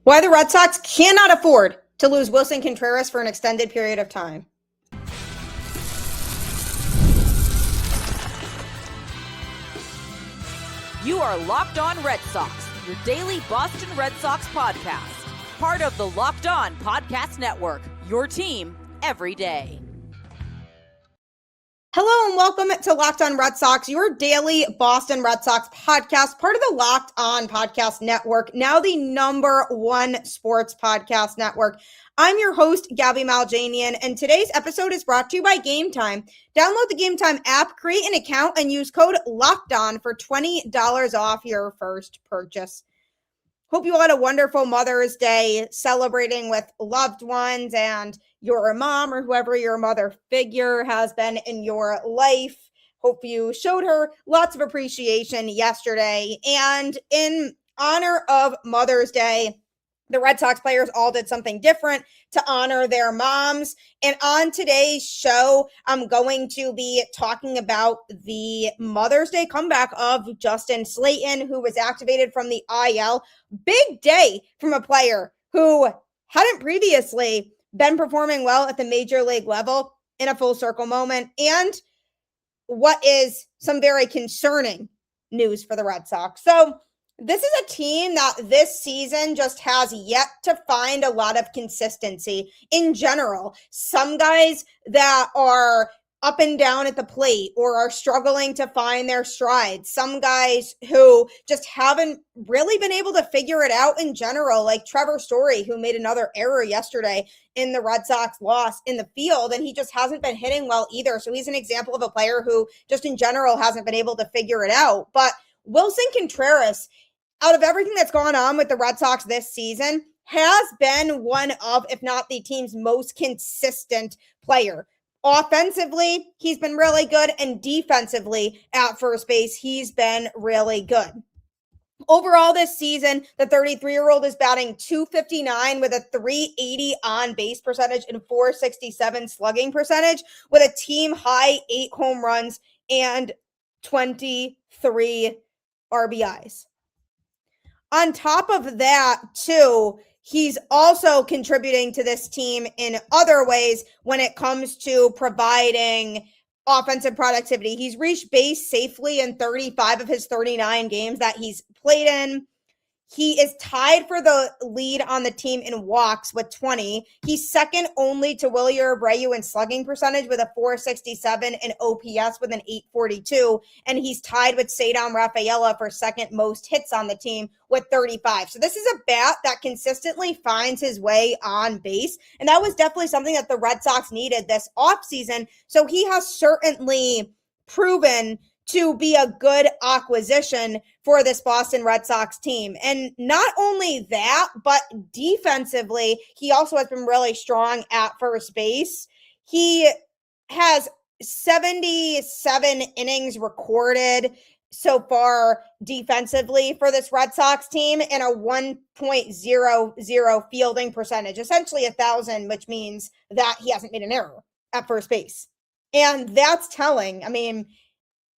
Why the Red Sox cannot afford to lose Willson Contreras for an extended period of time. You are Locked On Red Sox, your daily Boston Red Sox podcast. Part of the Locked On Podcast Network, your team every day. Hello and welcome to Locked On Red Sox, your daily Boston Red Sox podcast, part of the Locked On Podcast Network, now the #1 sports podcast network. I'm your host, Gabby Maljanian, and today's episode is brought to you by Game Time. Download the Game Time app, create an account, and use code LOCKEDON for $20 off your first purchase. Hope you all had a wonderful Mother's Day celebrating with loved ones and your mom or whoever your mother figure has been in your life. Hope you showed her lots of appreciation yesterday. And in honor of Mother's Day, the Red Sox players all did something different to honor their moms. And on today's show, I'm going to be talking about the Mother's Day comeback of Justin Slaten, who was activated from the IL. Big day from a player who hadn't previously been performing well at the major league level in a full circle moment. And what is some very concerning news for the Red Sox. So this is a team that this season just has yet to find a lot of consistency in general. Some guys that are up and down at the plate or are struggling to find their stride. Some guys who just haven't really been able to figure it out in general, like Trevor Story, who made another error yesterday in the Red Sox loss in the field, and he just hasn't been hitting well either. So he's an example of a player who just in general hasn't been able to figure it out. But Willson Contreras, out of everything that's gone on with the Red Sox this season, has been one of, if not the team's most consistent player. Offensively, he's been really good, and defensively at first base, he's been really good. Overall this season, the 33-year-old is batting .259 with a .380 on-base percentage and .467 slugging percentage with a team-high 8 home runs and 23 RBIs. On top of that, too, he's also contributing to this team in other ways when it comes to providing offensive productivity. He's reached base safely in 35 of his 39 games that he's played in. He is tied for the lead on the team in walks with 20. He's second only to Wilyer Abreu in slugging percentage with a .467 and OPS with an .842. And he's tied with Cedar Rafaela for second most hits on the team with 35. So this is a bat that consistently finds his way on base. And that was definitely something that the Red Sox needed this offseason. So he has certainly proven to be a good acquisition for this Boston Red Sox team. And not only that, but defensively, he also has been really strong at first base. He has 77 innings recorded so far defensively for this Red Sox team and a 1.00 fielding percentage, essentially 1,000, which means that he hasn't made an error at first base. And that's telling. I mean,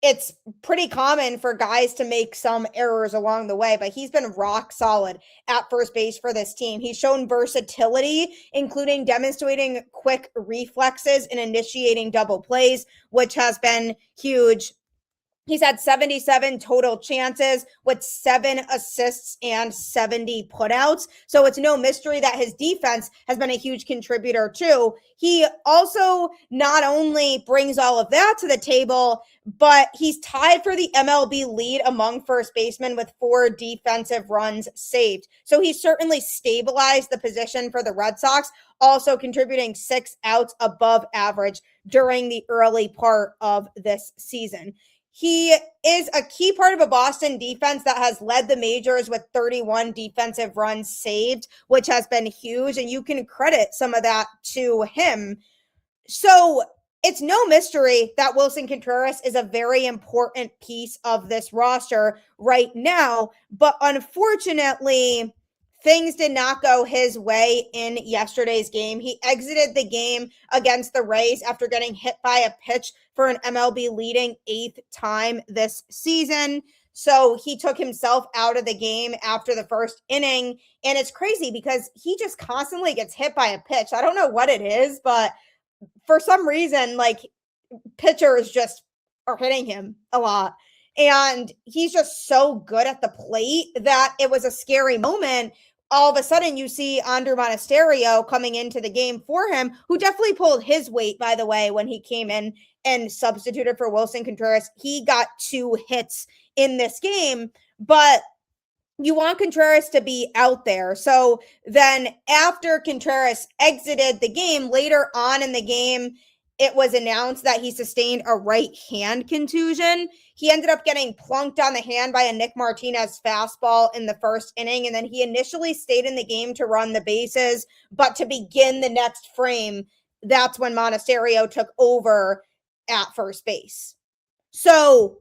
it's pretty common for guys to make some errors along the way, but he's been rock solid at first base for this team. He's shown versatility, including demonstrating quick reflexes and initiating double plays, which has been huge. He's had 77 total chances with 7 assists and 70 putouts. So it's no mystery that his defense has been a huge contributor too. He also not only brings all of that to the table, but he's tied for the MLB lead among first basemen with 4 defensive runs saved. So he's certainly stabilized the position for the Red Sox, also contributing 6 outs above average during the early part of this season. He is a key part of a Boston defense that has led the majors with 31 defensive runs saved, which has been huge, and you can credit some of that to him. So it's no mystery that Willson Contreras is a very important piece of this roster right now, but unfortunately, things did not go his way in yesterday's game. He exited the game against the Rays after getting hit by a pitch for an MLB leading 8th time this season. So he took himself out of the game after the first inning. And it's crazy because he just constantly gets hit by a pitch. I don't know what it is, but for some reason, like, pitchers just are hitting him a lot. And he's just so good at the plate that it was a scary moment. All of a sudden, you see Andrew Monasterio coming into the game for him, who definitely pulled his weight, by the way, when he came in and substituted for Willson Contreras. He got 2 hits in this game, but you want Contreras to be out there. So then after Contreras exited the game, later on in the game, it was announced that he sustained a right hand contusion. He ended up getting plunked on the hand by a Nick Martinez fastball in the first inning. And then he initially stayed in the game to run the bases, but to begin the next frame, that's when Monasterio took over at first base. So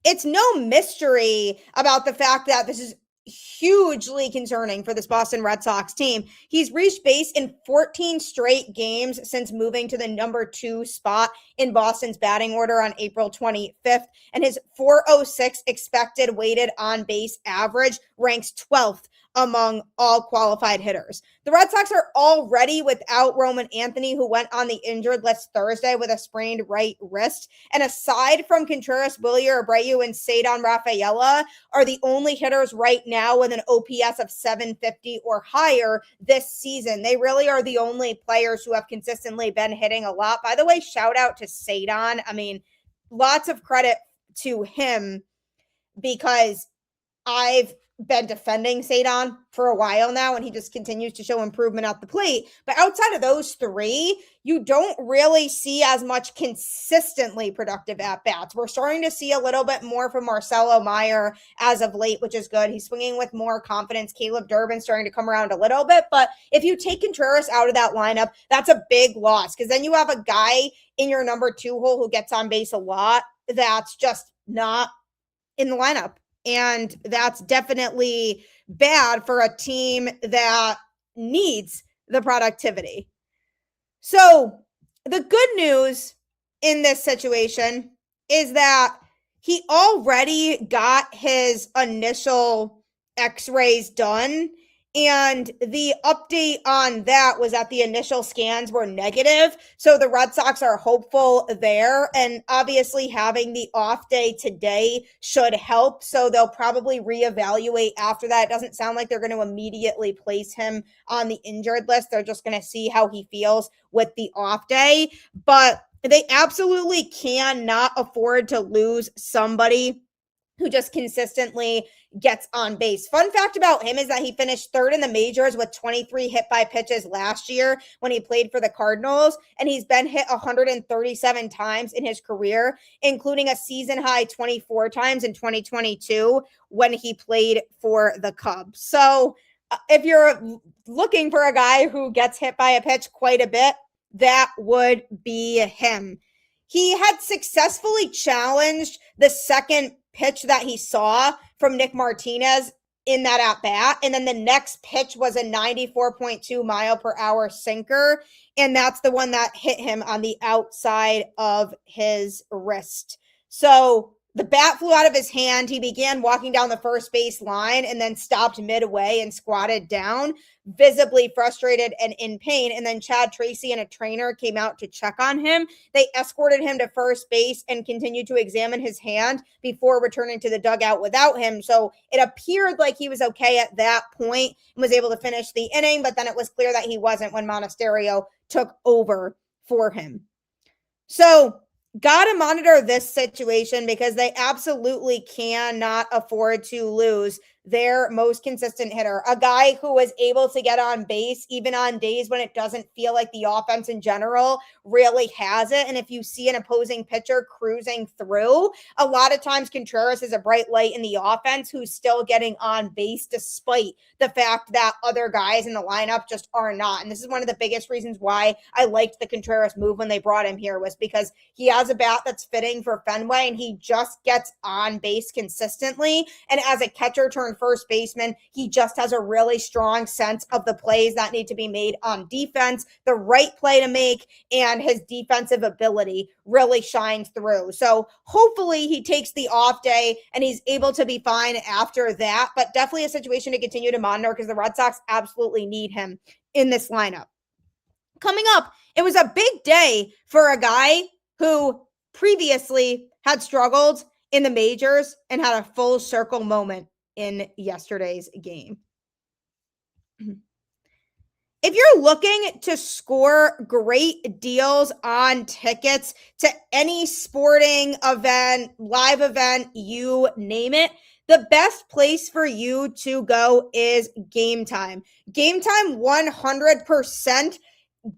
it's no mystery about the fact that this is hugely concerning for this Boston Red Sox team. He's reached base in 14 straight games since moving to the number 2 spot in Boston's batting order on April 25th, and his .406 expected weighted on base average ranks 12th among all qualified hitters. The Red Sox are already without Roman Anthony, who went on the injured list Thursday with a sprained right wrist. And aside from Contreras, Wilyer, Abreu, and Cedar Rafaela, are the only hitters right now with an OPS of 750 or higher this season. They really are the only players who have consistently been hitting a lot. By the way, shout out to Cedar. I mean, lots of credit to him because I've been defending Cedar for a while now, and he just continues to show improvement at the plate. But outside of those 3, you don't really see as much consistently productive at-bats. We're starting to see a little bit more from Marcelo Meyer as of late, which is good. He's swinging with more confidence. Caleb Durbin's starting to come around a little bit. But if you take Contreras out of that lineup, that's a big loss, because then you have a guy in your number 2 hole who gets on base a lot that's just not in the lineup. And that's definitely bad for a team that needs the productivity. So the good news in this situation is that he already got his initial x-rays done. And the update on that was that the initial scans were negative. So the Red Sox are hopeful there. And obviously having the off day today should help. So they'll probably reevaluate after that. It doesn't sound like they're going to immediately place him on the injured list. They're just going to see how he feels with the off day. But they absolutely cannot afford to lose somebody who just consistently gets on base. Fun fact about him is that he finished 3rd in the majors with 23 hit by pitches last year when he played for the Cardinals, and he's been hit 137 times in his career, including a season high 24 times in 2022 when he played for the Cubs. So if you're looking for a guy who gets hit by a pitch quite a bit, that would be him. He had successfully challenged the second pitch that he saw from Nick Martinez in that at bat. And then the next pitch was a 94.2 mile per hour sinker. And that's the one that hit him on the outside of his wrist. So the bat flew out of his hand. He began walking down the first base line and then stopped midway and squatted down, visibly frustrated and in pain. And then Chad Tracy and a trainer came out to check on him. They escorted him to first base and continued to examine his hand before returning to the dugout without him. So it appeared like he was okay at that point and was able to finish the inning, but then it was clear that he wasn't when Monasterio took over for him. So got to monitor this situation because they absolutely cannot afford to lose their most consistent hitter, a guy who was able to get on base even on days when it doesn't feel like the offense in general really has it. And if you see an opposing pitcher cruising through, a lot of times Contreras is a bright light in the offense who's still getting on base despite the fact that other guys in the lineup just are not. And this is one of the biggest reasons why I liked the Contreras move when they brought him here, was because he has a bat that's fitting for Fenway and he just gets on base consistently. And as a catcher turned veteran first baseman. He just has a really strong sense of the plays that need to be made on defense, the right play to make, and his defensive ability really shines through. So hopefully he takes the off day and he's able to be fine after that, but definitely a situation to continue to monitor because the Red Sox absolutely need him in this lineup. Coming up, it was a big day for a guy who previously had struggled in the majors and had a full circle moment in yesterday's game. If you're looking to score great deals on tickets to any sporting event, live event, you name it, the best place for you to go is Game Time. Game Time 100%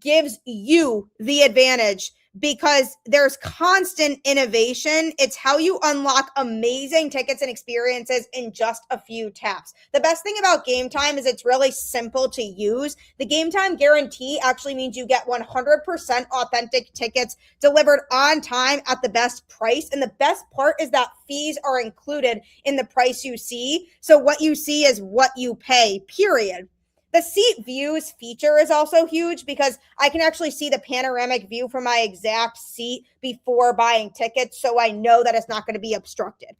gives you the advantage because there's constant innovation. It's how you unlock amazing tickets and experiences in just a few taps. The best thing about Game Time is it's really simple to use. The Game Time guarantee actually means you get 100% authentic tickets delivered on time at the best price. And the best part is that fees are included in the price you see. So what you see is what you pay, period. The seat views feature is also huge because I can actually see the panoramic view from my exact seat before buying tickets, so I know that it's not going to be obstructed.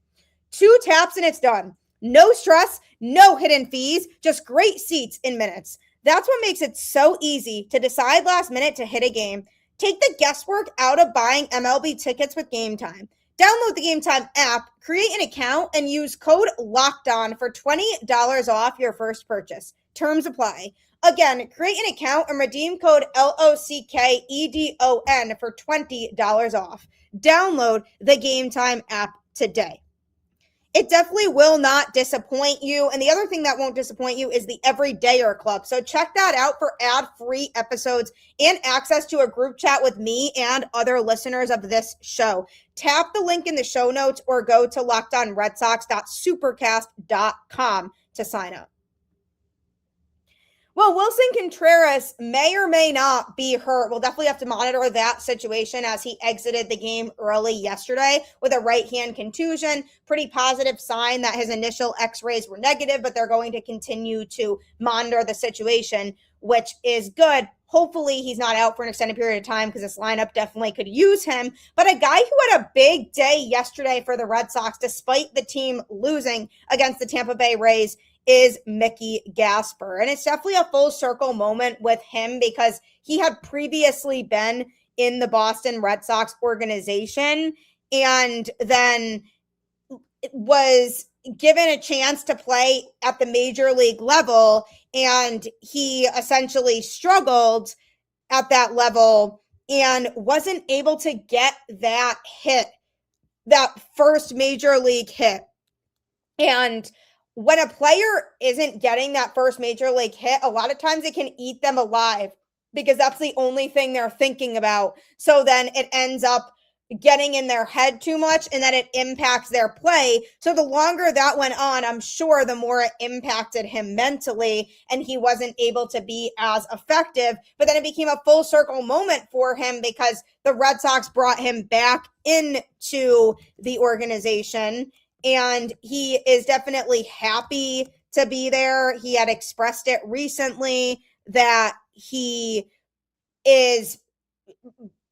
2 taps and it's done. No stress, no hidden fees, just great seats in minutes. That's what makes it so easy to decide last minute to hit a game. Take the guesswork out of buying MLB tickets with Game Time. Download the Game Time app, create an account, and use code LOCKEDON for $20 off your first purchase. Terms apply. Again, create an account and redeem code LOCKEDON for $20 off. Download the Game Time app today. It definitely will not disappoint you. And the other thing that won't disappoint you is the Everydayer Club. So check that out for ad-free episodes and access to a group chat with me and other listeners of this show. Tap the link in the show notes or go to lockedonredsox.supercast.com to sign up. Well, Willson Contreras may or may not be hurt. We'll definitely have to monitor that situation as he exited the game early yesterday with a right hand contusion. Pretty positive sign that his initial x-rays were negative, but they're going to continue to monitor the situation, which is good. Hopefully he's not out for an extended period of time because this lineup definitely could use him. But a guy who had a big day yesterday for the Red Sox, despite the team losing against the Tampa Bay Rays, is Mickey Gasper. And it's definitely a full circle moment with him because he had previously been in the Boston Red Sox organization and then was given a chance to play at the major league level. And he essentially struggled at that level and wasn't able to get that hit, that first major league hit. And when a player isn't getting that first major league hit, a lot of times it can eat them alive because that's the only thing they're thinking about. So then it ends up getting in their head too much and then it impacts their play. So the longer that went on, I'm sure the more it impacted him mentally and he wasn't able to be as effective. But then it became a full circle moment for him because the Red Sox brought him back into the organization. And he is definitely happy to be there. He had expressed it recently that he is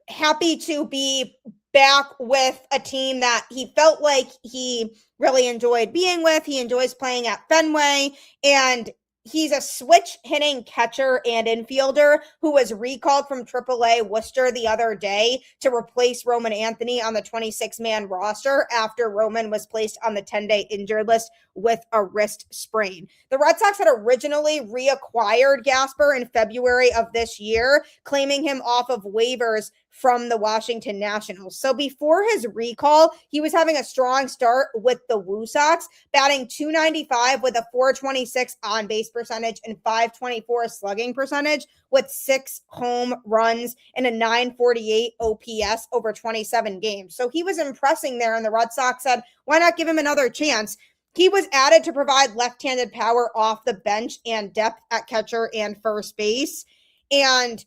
happy to be back with a team that he felt like he really enjoyed being with. He enjoys playing at Fenway, and he's a switch hitting catcher and infielder who was recalled from AAA Worcester the other day to replace Roman Anthony on the 26-man roster after Roman was placed on the 10-day injured list with a wrist sprain. The Red Sox had originally reacquired Gasper in February of this year, claiming him off of waivers from the Washington Nationals. So before his recall, he was having a strong start with the Woo Sox, batting .295 with a .426 on-base percentage and .524 slugging percentage with 6 home runs and a .948 OPS over 27 games. So he was impressing there, and the Red Sox said, why not give him another chance? He was added to provide left-handed power off the bench and depth at catcher and first base. And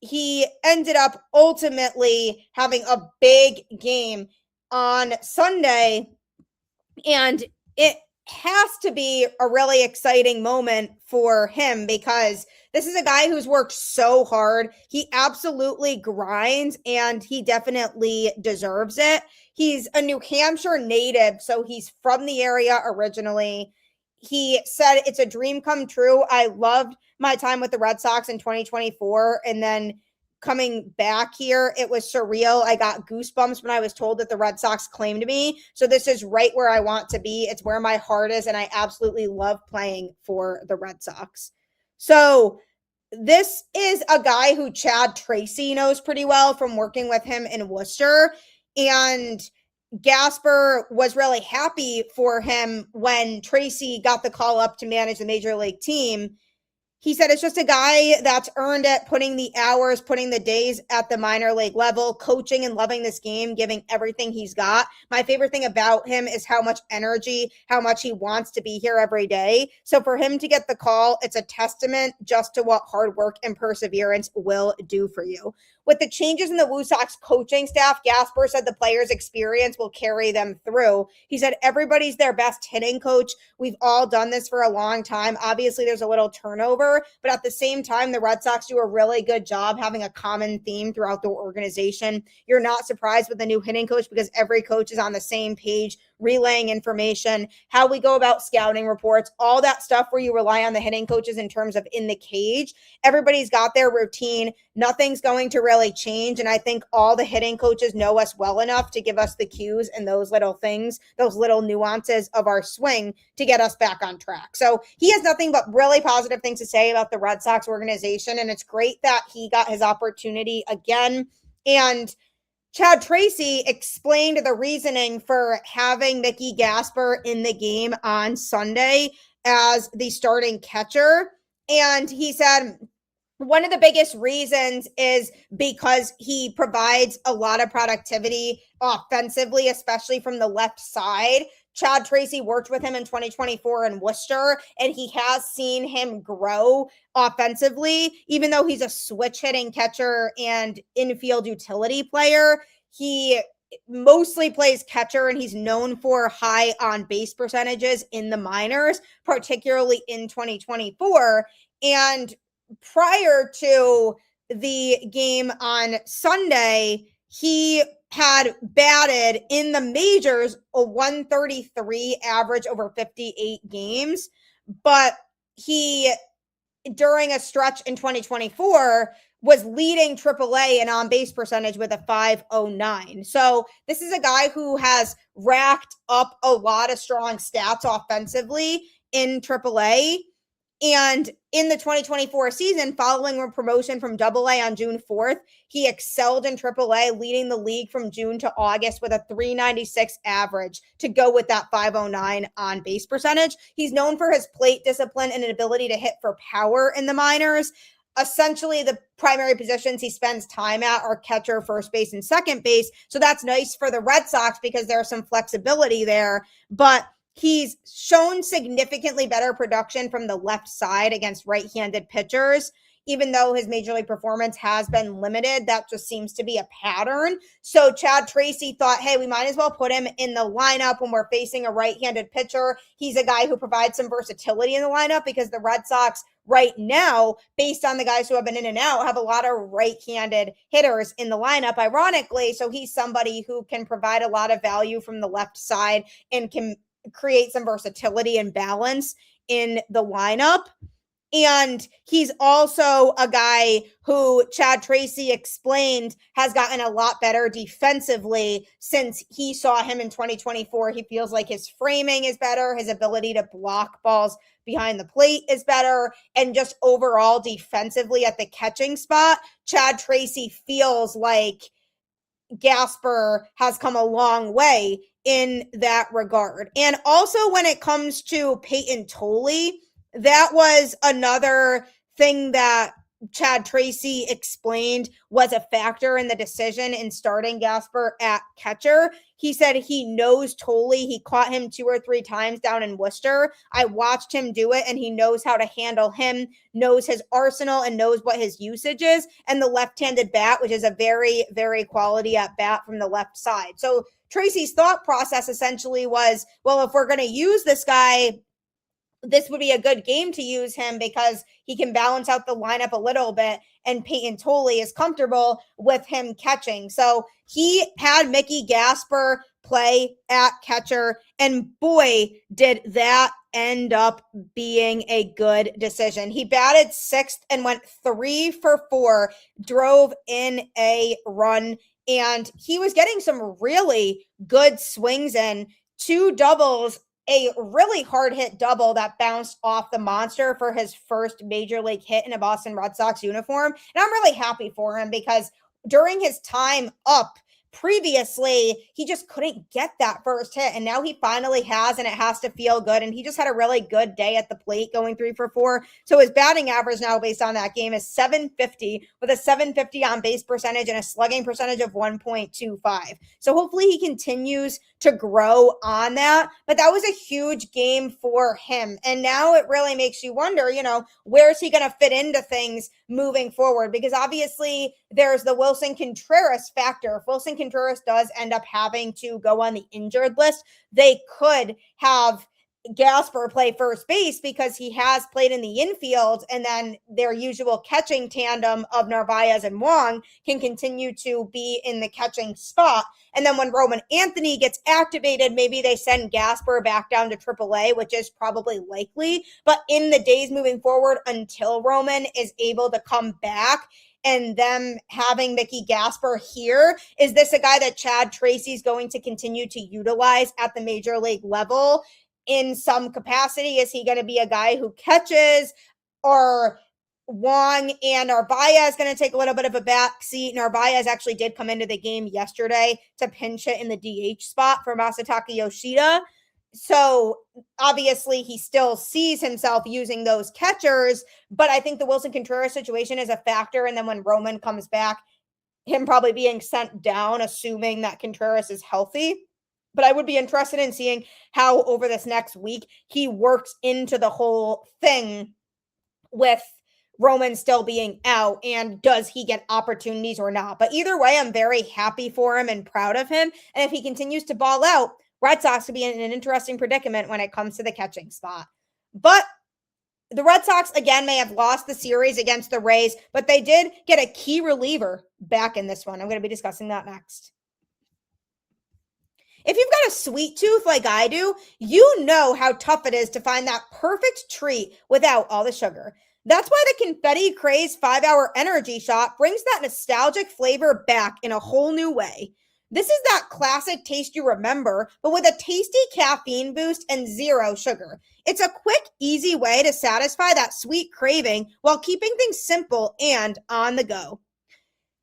he ended up ultimately having a big game on Sunday. And it has to be a really exciting moment for him because this is a guy who's worked so hard. He absolutely grinds and he definitely deserves it. He's a New Hampshire native, so he's from the area originally. He said it's a dream come true. I loved my time with the Red Sox in 2024, and then coming back here, it was surreal. I got goosebumps when I was told that the Red Sox claimed me. So this is right where I want to be. It's where my heart is, and I absolutely love playing for the Red Sox. So this is a guy who Chad Tracy knows pretty well from working with him in Worcester. And Gasper was really happy for him when Tracy got the call up to manage the major league team. He said it's just a guy that's earned it, putting the hours, putting the days at the minor league level, coaching and loving this game, giving everything he's got. My favorite thing about him is how much energy, how much he wants to be here every day. So for him to get the call, it's a testament just to what hard work and perseverance will do for you. With the changes in the Woo Sox coaching staff, Gasper said the players' experience will carry them through. He said everybody's their best hitting coach. We've all done this for a long time. Obviously, there's a little turnover, but at the same time, the Red Sox do a really good job having a common theme throughout the organization. You're not surprised with the new hitting coach because every coach is on the same page, relaying information, how we go about scouting reports, all that stuff where you rely on the hitting coaches in terms of in the cage. Everybody's got their routine. Nothing's going to really change. And I think all the hitting coaches know us well enough to give us the cues and those little things, those little nuances of our swing to get us back on track. So he has nothing but really positive things to say about the Red Sox organization. And it's great that he got his opportunity again. And Chad Tracy explained the reasoning for having Mickey Gasper in the game on Sunday as the starting catcher. And he said one of the biggest reasons is because he provides a lot of productivity offensively, especially from the left side. Chad Tracy worked with him in 2024 in Worcester, and he has seen him grow offensively. Even though he's a switch hitting catcher and infield utility player, he mostly plays catcher, and he's known for high on base percentages in the minors, particularly in 2024. And prior to the game on Sunday, he had batted in the majors a 133 average over 58 games, but he, during a stretch in 2024, was leading AAA in on-base percentage with a 509. So this is a guy who has racked up a lot of strong stats offensively in AAA. And in the 2024 season, following a promotion from AA on June 4th, he excelled in AAA, leading the league from June to August with a 396 average to go with that 509 on base percentage. He's known for his plate discipline and an ability to hit for power in the minors. Essentially, the primary positions he spends time at are catcher, first base, and second base. So that's nice for the Red Sox because there's some flexibility there. But he's shown significantly better production from the left side against right-handed pitchers. Even though his major league performance has been limited, that just seems to be a pattern. So Chad Tracy thought, hey, we might as well put him in the lineup when we're facing a right-handed pitcher. He's a guy who provides some versatility in the lineup because the Red Sox right now, based on the guys who have been in and out, have a lot of right-handed hitters in the lineup, ironically. So he's somebody who can provide a lot of value from the left side and can create some versatility and balance in the lineup. And he's also a guy who Chad Tracy explained has gotten a lot better defensively since he saw him in 2024. He feels like his framing is better. His ability to block balls behind the plate is better. And just overall defensively at the catching spot, Chad Tracy feels like Gasper has come a long way in that regard. And also when it comes to Peyton Tolley, that was another thing that Chad Tracy explained was a factor in the decision in starting Gasper at catcher. He said he knows Tolley. He caught him 2 or 3 times down in Worcester. I watched him do it, and he knows how to handle him, knows his arsenal, and knows what his usage is. And the left-handed bat, which is a very, very quality at bat from the left side. So Tracy's thought process essentially was, well, if we're going to use this guy, this would be a good game to use him because he can balance out the lineup a little bit, and Peyton Tolley is comfortable with him catching. So he had Mickey Gasper play at catcher, and boy, did that end up being a good decision. He batted sixth and went 3 for 4, drove in a run, and he was getting some really good swings in, 2 doubles, a really hard hit double that bounced off the monster for his first major league hit in a Boston Red Sox uniform. And I'm really happy for him because during his time up previously, he just couldn't get that first hit. And now he finally has, and it has to feel good. And he just had a really good day at the plate going 3 for 4. So his batting average now based on that game is 750 with a 750 on base percentage and a slugging percentage of 1.25. So hopefully he continues to grow on that. But that was a huge game for him. And now it really makes you wonder, where is he going to fit into things moving forward? Because obviously there's the Willson Contreras factor. If Willson Contreras does end up having to go on the injured list, they could have Gasper play first base because he has played in the infield, and then their usual catching tandem of Narvaez and Wong can continue to be in the catching spot. And then when Roman Anthony gets activated, maybe they send Gasper back down to AAA, which is probably likely. But in the days moving forward until Roman is able to come back, and them having Mickey Gasper here, is this a guy that Chad Tracy's going to continue to utilize at the major league level in some capacity? Is he going to be a guy who catches, or Wong and Narvaez going to take a little bit of a back seat? Narvaez actually did come into the game yesterday to pinch hit in the DH spot for Masataka Yoshida. So obviously he still sees himself using those catchers, but I think the Willson Contreras situation is a factor. And then when Roman comes back, him probably being sent down, assuming that Contreras is healthy. But I would be interested in seeing how over this next week he works into the whole thing with Roman still being out, and does he get opportunities or not? But either way, I'm very happy for him and proud of him. And if he continues to ball out, Red Sox could be in an interesting predicament when it comes to the catching spot. But the Red Sox, again, may have lost the series against the Rays, but they did get a key reliever back in this one. I'm going to be discussing that next. If you've got a sweet tooth like I do, you know how tough it is to find that perfect treat without all the sugar. That's why the Confetti Craze 5-Hour Energy Shot brings that nostalgic flavor back in a whole new way. This is that classic taste you remember, but with a tasty caffeine boost and 0 sugar. It's a quick, easy way to satisfy that sweet craving while keeping things simple and on the go.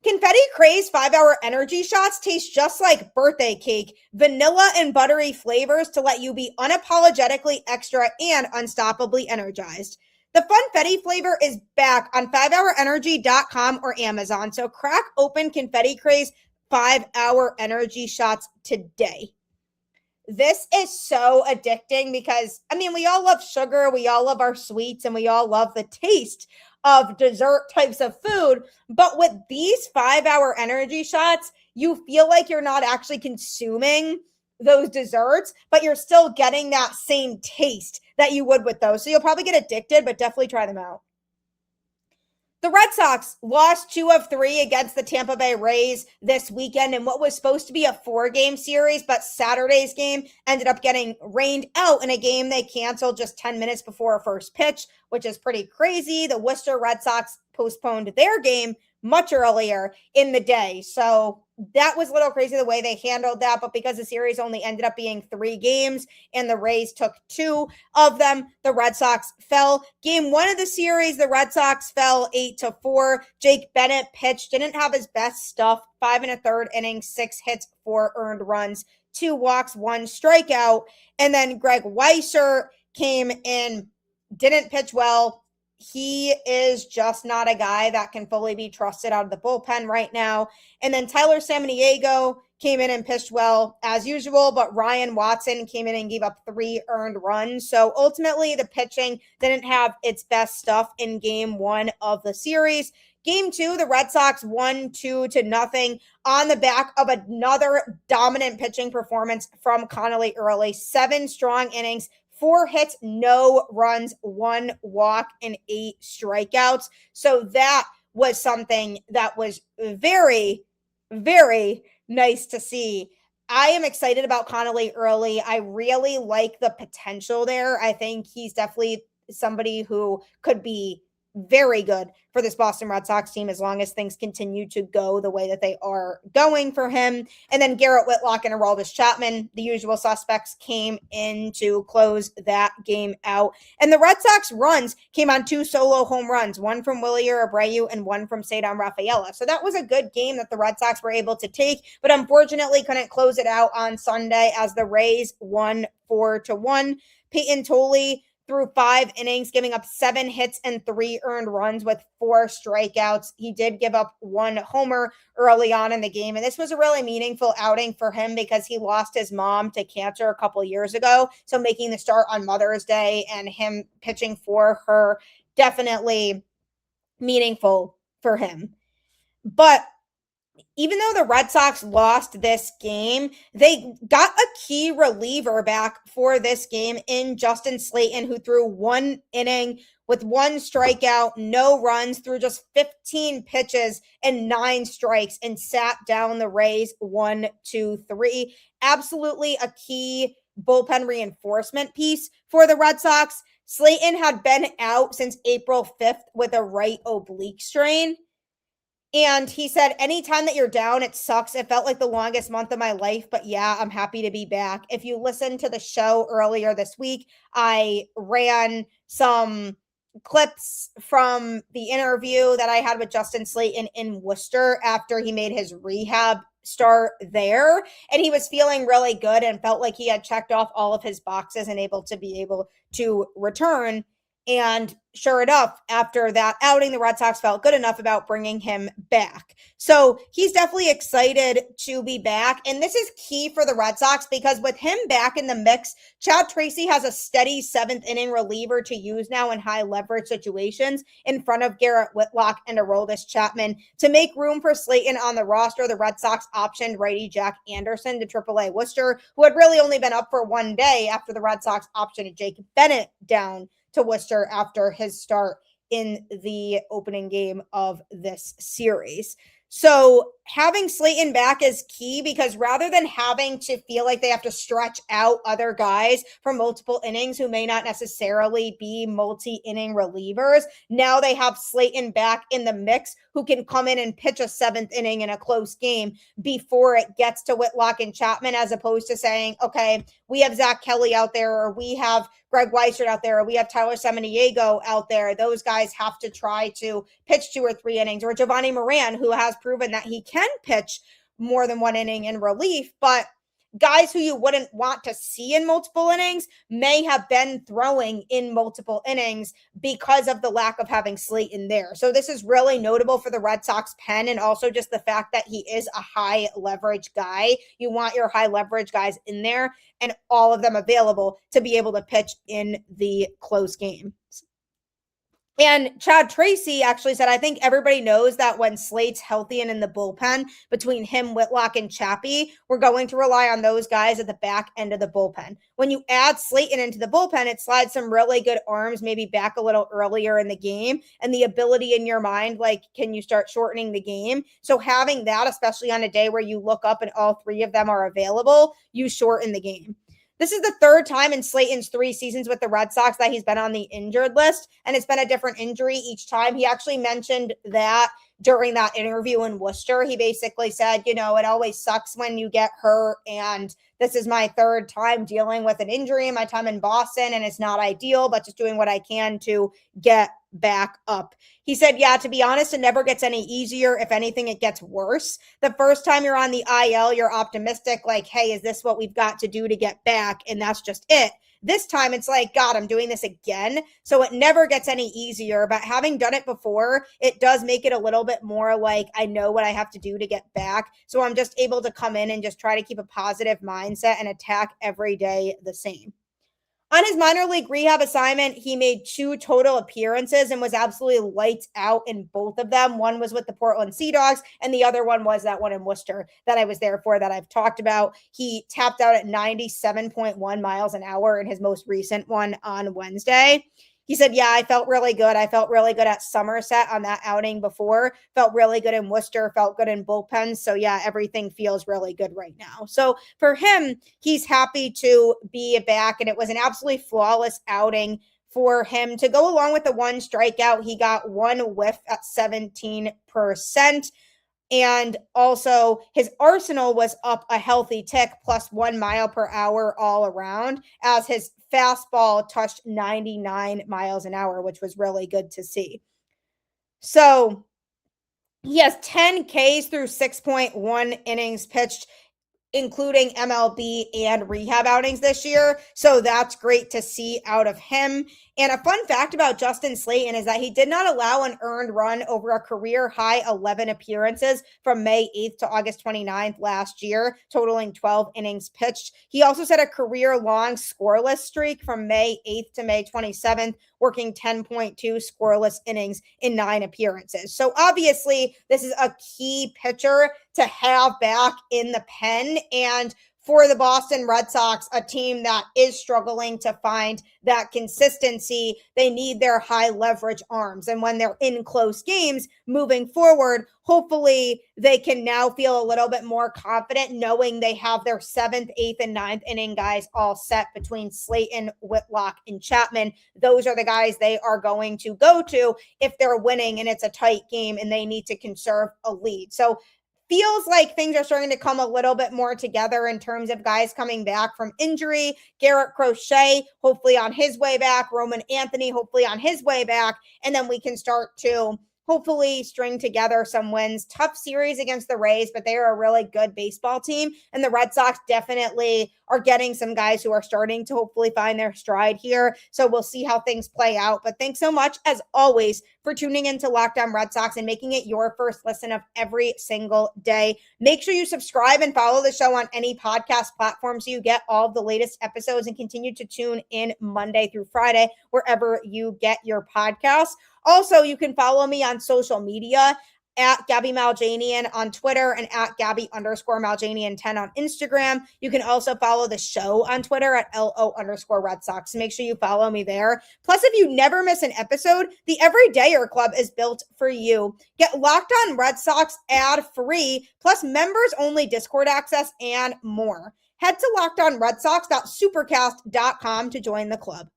Confetti Craze 5-Hour Energy Shots taste just like birthday cake, vanilla and buttery flavors to let you be unapologetically extra and unstoppably energized. The Funfetti flavor is back on 5hourenergy.com or Amazon, so crack open Confetti Craze 5-Hour Energy Shots today. This is so addicting because, we all love sugar, we all love our sweets, and we all love the taste of dessert types of food. But with these 5-Hour Energy Shots, you feel like you're not actually consuming those desserts, but you're still getting that same taste that you would with those. So you'll probably get addicted, but definitely try them out. The Red Sox lost 2 of 3 against the Tampa Bay Rays this weekend in what was supposed to be a 4-game series, but Saturday's game ended up getting rained out in a game they canceled just 10 minutes before first pitch, which is pretty crazy. The Worcester Red Sox postponed their game much earlier in the day. So that was a little crazy the way they handled that, but because the series only ended up being 3 games and the Rays took 2 of them, the Red Sox fell. Game 1 of the series, the Red Sox fell 8-4. Jake Bennett pitched, didn't have his best stuff, 5 1/3 innings, 6 hits, 4 earned runs, 2 walks, 1 strikeout. And then Greg Weisser came in, didn't pitch well, he is just not a guy that can fully be trusted out of the bullpen right now. And then Tyler Samaniego came in and pitched well as usual, but Ryan Watson came in and gave up 3 earned runs. So ultimately, the pitching didn't have its best stuff in game 1 of the series. Game 2, the Red Sox won 2-0 on the back of another dominant pitching performance from Connolly early. 7 strong innings, 4 hits, no runs, 1 walk, and 8 strikeouts. So that was something that was very, very nice to see. I am excited about Connolly early. I really like the potential there. I think he's definitely somebody who could be very good for this Boston Red Sox team as long as things continue to go the way that they are going for him. And then Garrett, Whitlock, and Aroldis Chapman, the usual suspects, came in to close that game out. And the Red Sox runs came on 2 solo home runs, one from Wilyer Abreu and one from Cedar Rafaela. So that was a good game that the Red Sox were able to take, but unfortunately couldn't close it out on Sunday as the Rays won 4-1. Peyton Tolley through 5 innings, giving up 7 hits and 3 earned runs with 4 strikeouts. He did give up 1 homer early on in the game. And this was a really meaningful outing for him because he lost his mom to cancer a couple years ago. So making the start on Mother's Day and him pitching for her, definitely meaningful for him. But even though the Red Sox lost this game, they got a key reliever back for this game in Justin Slaten, who threw 1 inning with 1 strikeout, no runs, through just 15 pitches and 9 strikes, and sat down the Rays 1-2-3. Absolutely a key bullpen reinforcement piece for the Red Sox. Slaten had been out since April 5th with a right oblique strain. And he said, anytime that you're down, it sucks. It felt like the longest month of my life, but yeah, I'm happy to be back. If you listened to the show earlier this week, I ran some clips from the interview that I had with Justin Slaten in Worcester after he made his rehab start there. And he was feeling really good and felt like he had checked off all of his boxes and able to return. And sure enough, after that outing, the Red Sox felt good enough about bringing him back. So he's definitely excited to be back. And this is key for the Red Sox because with him back in the mix, Chad Tracy has a steady 7th inning reliever to use now in high leverage situations in front of Garrett, Whitlock, and Aroldis Chapman. To make room for Slaten on the roster, the Red Sox optioned righty Jack Anderson to AAA Worcester, who had really only been up for 1 day after the Red Sox optioned Jake Bennett down to Worcester after his start in the opening game of this series. So having Slaten back is key because rather than having to feel like they have to stretch out other guys for multiple innings who may not necessarily be multi-inning relievers, now they have Slaten back in the mix who can come in and pitch a 7th inning in a close game before it gets to Whitlock and Chapman, as opposed to saying, okay, we have Zach Kelly out there, or we have Greg Weissert out there, or we have Tyler Samaniego out there. Those guys have to try to pitch 2 or 3 innings, or Giovanni Moran, who has proven that he can pitch more than 1 inning in relief, but guys who you wouldn't want to see in multiple innings may have been throwing in multiple innings because of the lack of having Slaten there. So this is really notable for the Red Sox pen, and also just the fact that he is a high leverage guy. You want your high leverage guys in there and all of them available to be able to pitch in the close game. And Chad Tracy actually said, I think everybody knows that when Slate's healthy and in the bullpen, between him, Whitlock, and Chappie, we're going to rely on those guys at the back end of the bullpen. When you add Slaten into the bullpen, it slides some really good arms, maybe back a little earlier in the game, and the ability in your mind, like, can you start shortening the game? So having that, especially on a day where you look up and all 3 of them are available, you shorten the game. This is the 3rd time in Slaten's 3 seasons with the Red Sox that he's been on the injured list, and it's been a different injury each time. He actually mentioned that during that interview in Worcester. He basically said, it always sucks when you get hurt, and this is my 3rd time dealing with an injury in my time in Boston, and it's not ideal, but just doing what I can to get back up. He said, yeah, to be honest, it never gets any easier. If anything, it gets worse. The first time you're on the IL, you're optimistic, like, hey, is this what we've got to do to get back? And that's just it. this time it's like, God, I'm doing this again. So it never gets any easier, but having done it before, it does make it a little bit more like I know what I have to do to get back. So I'm just able to come in and just try to keep a positive mindset and attack every day the same. On his minor league rehab assignment, he made 2 total appearances and was absolutely lights out in both of them. One was with the Portland Sea Dogs, and the other one was that one in Worcester that I was there for that I've talked about. He tapped out at 97.1 miles an hour in his most recent one on Wednesday. He said, yeah, I felt really good. I felt really good at Somerset on that outing before. Felt really good in Worcester. Felt good in bullpens. So, yeah, everything feels really good right now. So, for him, he's happy to be back. And it was an absolutely flawless outing for him to go along with the 1 strikeout. He got 1 whiff at 17%. And also his arsenal was up a healthy tick plus 1 mile per hour all around as his fastball touched 99 miles an hour, which was really good to see. So he has 10 Ks through 6.1 innings pitched, including MLB and rehab outings this year. So that's great to see out of him. And a fun fact about Justin Slaten is that he did not allow an earned run over a career high 11 appearances from May 8th to August 29th last year, totaling 12 innings pitched. He also set a career-long scoreless streak from May 8th to May 27th, working 10.2 scoreless innings in 9 appearances. So obviously, this is a key pitcher to have back in the pen. And for the Boston Red Sox, a team that is struggling to find that consistency, they need their high leverage arms. And when they're in close games moving forward, hopefully they can now feel a little bit more confident knowing they have their 7th, 8th, and 9th inning guys all set between Slaten, Whitlock, and Chapman. Those are the guys they are going to go to if they're winning and it's a tight game and they need to conserve a lead. So feels like things are starting to come a little bit more together in terms of guys coming back from injury. Garrett Crochet, hopefully on his way back. Roman Anthony, hopefully on his way back. And then we can start to hopefully string together some wins. Tough series against the Rays, but they are a really good baseball team. And the Red Sox definitely are getting some guys who are starting to hopefully find their stride here. So we'll see how things play out. But thanks so much, as always, for tuning into Locked On Red Sox and making it your first listen of every single day. Make sure you subscribe and follow the show on any podcast platform so you get all of the latest episodes, and continue to tune in Monday through Friday, wherever you get your podcasts. Also, you can follow me on social media at Gabby Maljanian on Twitter and at Gabby_Maljanian10 on Instagram. You can also follow the show on Twitter at LO_Red Sox. So make sure you follow me there. Plus, if you never miss an episode, the Everydayer Club is built for you. Get Locked On Red Sox ad-free, plus members-only Discord access and more. Head to LockedOnRedSox.supercast.com to join the club.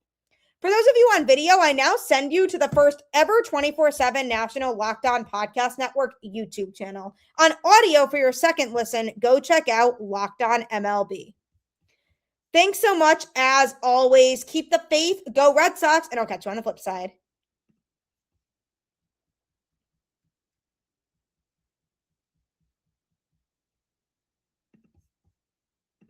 For those of you on video, I now send you to the first ever 24/7 national Locked On Podcast Network YouTube channel. On audio for your second listen, go check out Locked On MLB. Thanks so much, as always. Keep the faith, go Red Sox, and I'll catch you on the flip side.